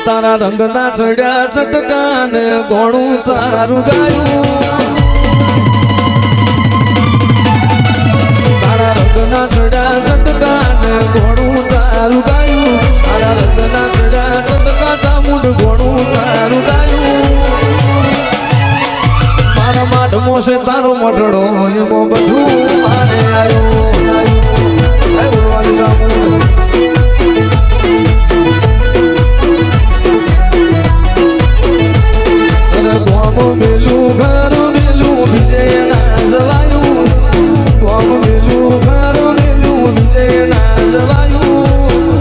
તારા રંગના ચડ્યા ચટકાને ગોણું તારું ગાયું તારા રંગના ચડ્યા ચટકાને ગોણું તારું ગાયું તારા રંગના ચડ્યા ચટકા ચામુંડ ગોણું તારું ગાયું મારા માઠ મોસે તારો મટડો એમાં બધું મારે આવ્યું મેલું ઘર મેલું વિજય ના જવાયું કોમ મેલું ઘર મેલું વિજય ના જવાયું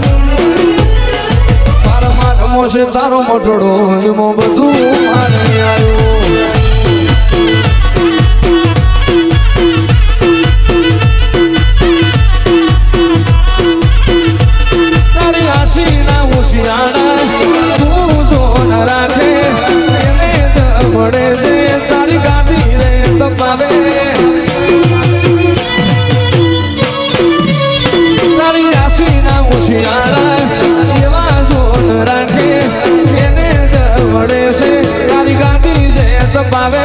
મારા માઠ મોસે તારો મટડો એમાં બધું મારે આવ્યું તારી હાસી ના હોશિયારા તું જો ન રાખે પડે છે તારી ગાડી રે દબાવે તારી આશી ના હોશિયારા એવા જોન રાખે એને જ વડે છે તારી ગાડી જે દબાવે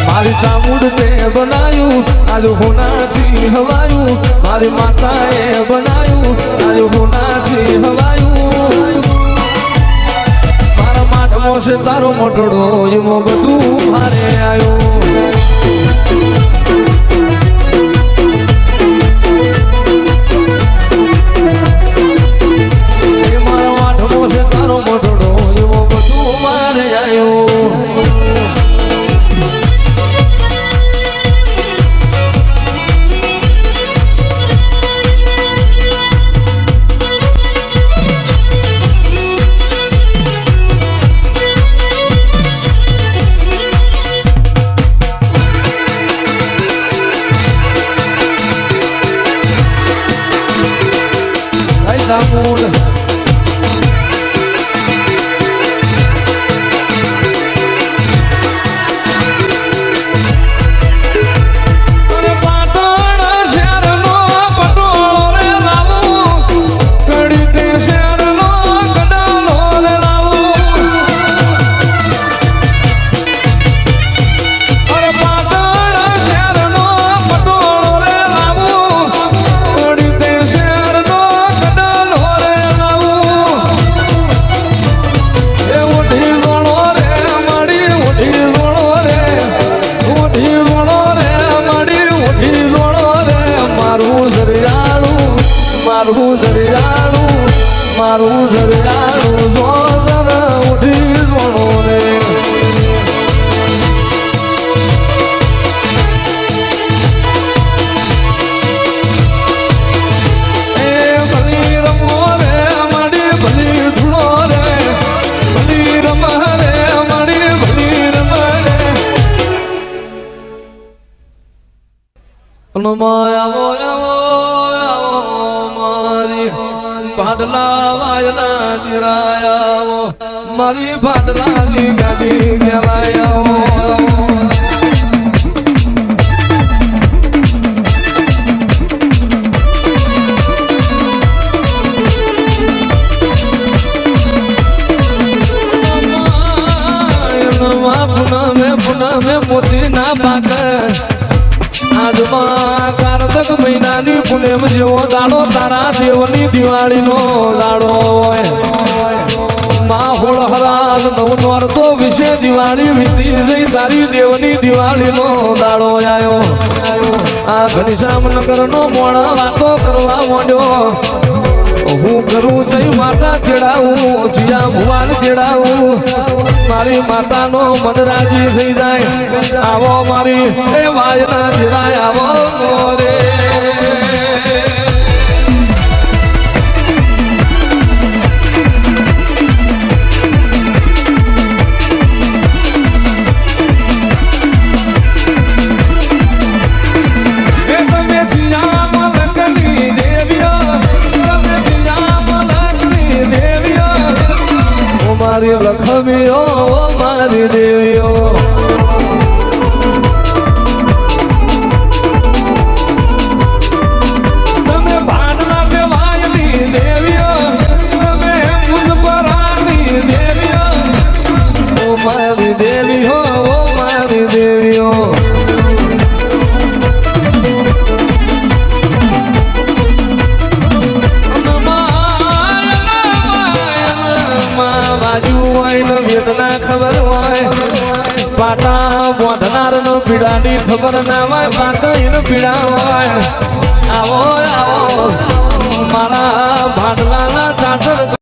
મારી ચામુંડ તે બનાયું આજુ હોનાથી હવાયું મારી માતાએ બનાયું આજુ હોનાથી હવાયું મોસે તારો મટડો એમાં બધું મારે આવ્યું મારા માઠ મોસે તારો મટડો એમાં બધું મારે આવ્યું Damul Ore patona sherno patolo re lavu kadite sherno kadalo re lavu Ore patona sherno patolo re lavu kadite sherno મારું જરિયાળું જોર ઉઠી જોણો રે એ ભલી રમો રે માડી ભલી ધૂળો રે ભલી રમ રે માડી ભલી રમ રે આવો ભાડલા વાયલા નિરાયા મારી ભાડલાની ગાડી કહેવાયા પુનમે મોતી ના પાક આજમાં કારતક મહિનાની પુનેમ જેવો દાડો તારા દેવની દિવાળીનો દાડો માહોળ હરાજ નવ નોરતો વિશે દિવાળી વીતી જઈ તારી દેવની દિવાળીનો દાડો આવ્યો આ ઘનશ્યામનગરનો મોણા વાતો કરવા માંડ્યો હું કરું જઈ માતા તેડાવું જીયા ભુવાન તેડાવું મારી માતાનો મન રાજી થઈ જાય આવો મારી એ વાયના જીરાય આવો રે મારી લખમીઓ મારી દેવીઓ તમે ભાડના દેવાયની દેવીઓ તમે હોય ને વેદના ખબર હોય પાટા બોધનાર નો પીડાની ખબર ના હોય પાકઈ નો પીડા હોય આવો આવો મારા ભાડલાના ચાદર